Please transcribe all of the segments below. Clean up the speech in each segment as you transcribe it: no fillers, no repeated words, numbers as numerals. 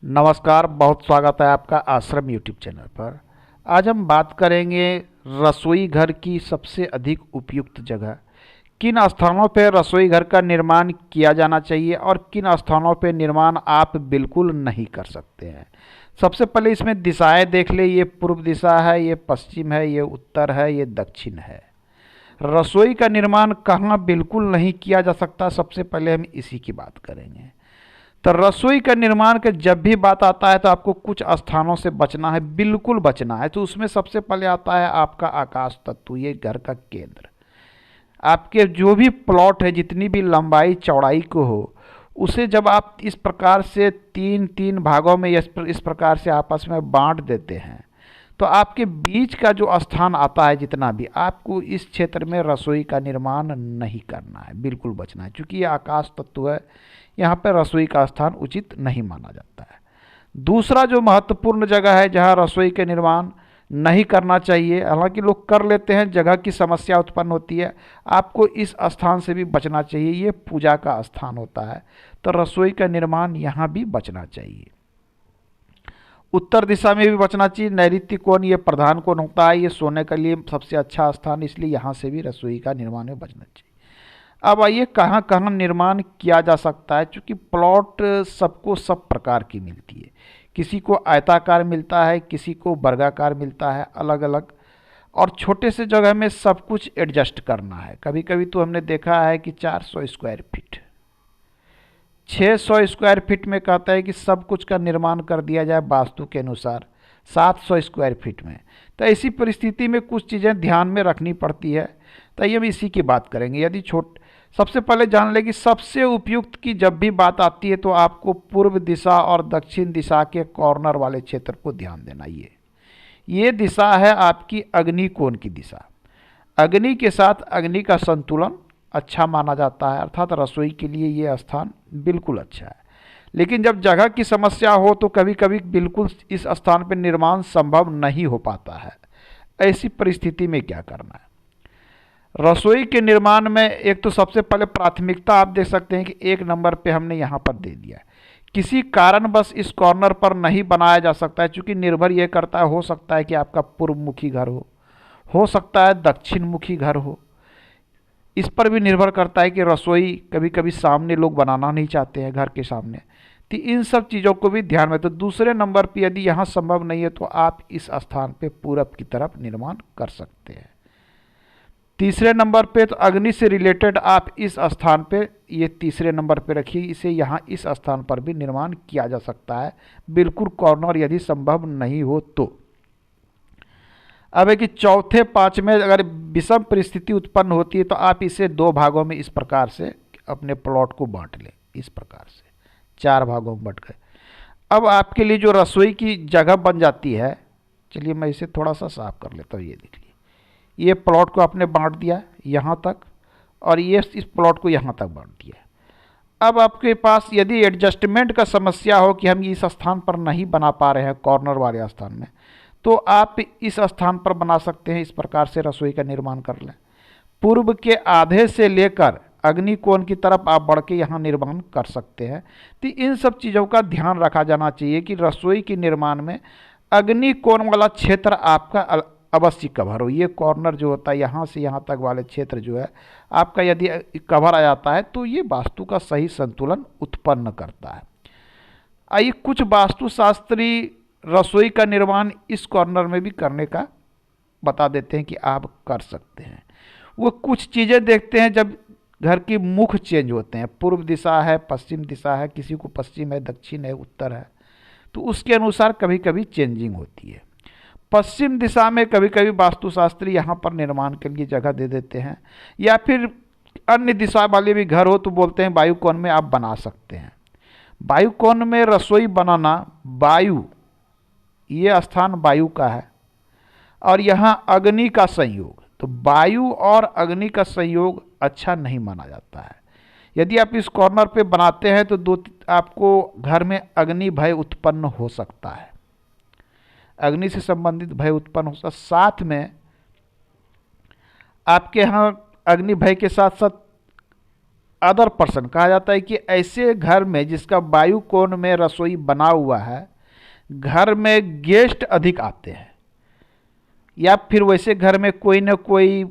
नमस्कार, बहुत स्वागत है आपका आश्रम यूट्यूब चैनल पर। आज हम बात करेंगे रसोई घर की सबसे अधिक उपयुक्त जगह। किन स्थानों पर रसोई घर का निर्माण किया जाना चाहिए और किन स्थानों पर निर्माण आप बिल्कुल नहीं कर सकते हैं। सबसे पहले इसमें दिशाएं देख ले। ये पूर्व दिशा है, ये पश्चिम है, ये उत्तर है, ये दक्षिण है। रसोई का निर्माण कहाँ बिल्कुल नहीं किया जा सकता, सबसे पहले हम इसी की बात करेंगे। तो रसोई का निर्माण के जब भी बात आता है तो आपको कुछ स्थानों से बचना है, बिल्कुल बचना है। तो उसमें सबसे पहले आता है आपका आकाश तत्व, ये घर का केंद्र। आपके जो भी प्लॉट है, जितनी भी लंबाई चौड़ाई को हो, उसे जब आप इस प्रकार से तीन तीन भागों में इस प्रकार से आपस में बांट देते हैं तो आपके बीच का जो स्थान आता है, जितना भी, आपको इस क्षेत्र में रसोई का निर्माण नहीं करना है, बिल्कुल बचना है। क्योंकि ये आकाश तत्व है, यहाँ पर रसोई का स्थान उचित नहीं माना जाता है। दूसरा जो महत्वपूर्ण जगह है जहाँ रसोई के निर्माण नहीं करना चाहिए, हालांकि लोग कर लेते हैं, जगह की समस्या उत्पन्न होती है, आपको इस स्थान से भी बचना चाहिए। ये पूजा का स्थान होता है, तो रसोई का निर्माण यहाँ भी बचना चाहिए। उत्तर दिशा में भी बचना चाहिए। नैऋत्य कोण ये प्रधान कोण होता है, ये सोने के लिए सबसे अच्छा स्थान, इसलिए यहाँ से भी रसोई का निर्माण में बचना चाहिए। अब आइए कहाँ कहाँ निर्माण किया जा सकता है। क्योंकि प्लॉट सबको सब प्रकार की मिलती है, किसी को आयताकार मिलता है, किसी को वर्गाकार मिलता है, अलग अलग। और छोटे से जगह में सब कुछ एडजस्ट करना है। कभी कभी तो हमने देखा है कि 400 स्क्वायर फीट, 600 स्क्वायर फीट में कहता है कि सब कुछ का निर्माण कर दिया जाए वास्तु के अनुसार 700 स्क्वायर फीट में। तो ऐसी परिस्थिति में कुछ चीज़ें ध्यान में रखनी पड़ती है। तो ये हम इसी की बात करेंगे। यदि सबसे पहले जान लें कि सबसे उपयुक्त की जब भी बात आती है तो आपको पूर्व दिशा और दक्षिण दिशा के कॉर्नर वाले क्षेत्र को ध्यान देना। ये दिशा है आपकी अग्नि कोण की दिशा। अग्नि के साथ अग्नि का संतुलन अच्छा माना जाता है, अर्थात रसोई के लिए ये स्थान बिल्कुल अच्छा है। लेकिन जब जगह की समस्या हो तो कभी कभी बिल्कुल इस स्थान पर निर्माण संभव नहीं हो पाता है। ऐसी परिस्थिति में क्या करना है? रसोई के निर्माण में एक तो सबसे पहले प्राथमिकता आप देख सकते हैं कि 1 नंबर पे हमने यहाँ पर दे दिया है। किसी कारण बस इस कॉर्नर पर नहीं बनाया जा सकता है, क्योंकि निर्भर यह करता है, हो सकता है कि आपका पूर्व मुखी घर हो सकता है दक्षिण मुखी घर हो। इस पर भी निर्भर करता है कि रसोई कभी कभी सामने लोग बनाना नहीं चाहते हैं, घर के सामने। तो इन सब चीज़ों को भी ध्यान में। तो दूसरे नंबर पर यदि यहाँ संभव नहीं है तो आप इस स्थान पर पूरब की तरफ निर्माण कर सकते हैं। तीसरे नंबर पे तो अग्नि से रिलेटेड आप इस स्थान पे, ये तीसरे नंबर पे रखिए, इसे यहाँ इस स्थान पर भी निर्माण किया जा सकता है, बिल्कुल कॉर्नर यदि संभव नहीं हो तो। अब है कि चौथे पांचवें अगर विषम परिस्थिति उत्पन्न होती है तो आप इसे 2 भागों में इस प्रकार से अपने प्लॉट को बांट लें। इस प्रकार से 4 भागों में बंट गए। अब आपके लिए जो रसोई की जगह बन जाती है, चलिए मैं इसे थोड़ा सा साफ कर लेता हूँ। ये देखिए, ये प्लॉट को आपने बांट दिया यहाँ तक, और ये इस प्लॉट को यहाँ तक बांट दिया। अब आपके पास यदि एडजस्टमेंट का समस्या हो कि हम इस स्थान पर नहीं बना पा रहे हैं कॉर्नर वाले स्थान में, तो आप इस स्थान पर बना सकते हैं। इस प्रकार से रसोई का निर्माण कर लें। पूर्व के आधे से लेकर अग्नि कोण की तरफ आप बढ़ के यहाँ निर्माण कर सकते हैं। तो इन सब चीज़ों का ध्यान रखा जाना चाहिए कि रसोई के निर्माण में अग्नि कोण वाला क्षेत्र आपका अवश्य कवर हो। ये कॉर्नर जो होता है यहाँ से यहाँ तक वाले क्षेत्र जो है आपका, यदि कवर आ जाता है तो ये वास्तु का सही संतुलन उत्पन्न करता है। आइए कुछ वास्तुशास्त्री रसोई का निर्माण इस कॉर्नर में भी करने का बता देते हैं कि आप कर सकते हैं। वो कुछ चीज़ें देखते हैं जब घर के मुख चेंज होते हैं, पूर्व दिशा है, पश्चिम दिशा है, किसी को पश्चिम है, दक्षिण है, उत्तर है, तो उसके अनुसार कभी कभी चेंजिंग होती है। पश्चिम दिशा में कभी कभी वास्तुशास्त्री यहाँ पर निर्माण के लिए जगह दे देते हैं, या फिर अन्य दिशा वाले भी घर हो तो बोलते हैं वायु कोण में आप बना सकते हैं। वायु कोण में रसोई बनाना, वायु, ये स्थान वायु का है और यहाँ अग्नि का संयोग, तो वायु और अग्नि का संयोग अच्छा नहीं माना जाता है। यदि आप इस कॉर्नर पे बनाते हैं तो आपको घर में अग्नि भय उत्पन्न हो सकता है, अग्नि से संबंधित भय उत्पन्न हो सकता। साथ में आपके यहाँ अग्नि भय के साथ साथ अदर पर्सन कहा जाता है कि ऐसे घर में जिसका वायु कोण में रसोई बना हुआ है, घर में गेस्ट अधिक आते हैं, या फिर वैसे घर में कोई न कोई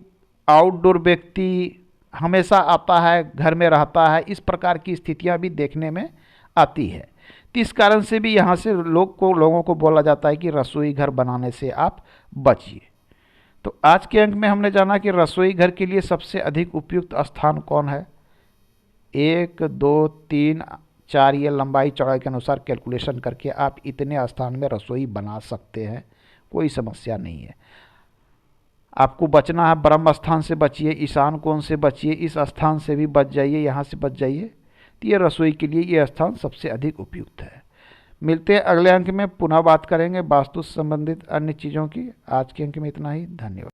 आउटडोर व्यक्ति हमेशा आता है, घर में रहता है। इस प्रकार की स्थितियां भी देखने में आती है। तो इस कारण से भी यहाँ से लोगों को बोला जाता है कि रसोई घर बनाने से आप बचिए। तो आज के अंक में हमने जाना कि रसोई घर के लिए सबसे अधिक उपयुक्त स्थान कौन है। 1, 2, 3, 4 ये लंबाई चौड़ाई के अनुसार कैलकुलेशन करके आप इतने स्थान में रसोई बना सकते हैं, कोई समस्या नहीं है। आपको बचना है, ब्रह्म स्थान से बचिए, ईशान कोण से बचिए, इस स्थान से भी बच जाइए, यहाँ से बच जाइए। तो ये रसोई के लिए ये स्थान सबसे अधिक उपयुक्त है। मिलते हैं अगले अंक में, पुनः बात करेंगे वास्तु से संबंधित अन्य चीज़ों की। आज के अंक में इतना ही, धन्यवाद।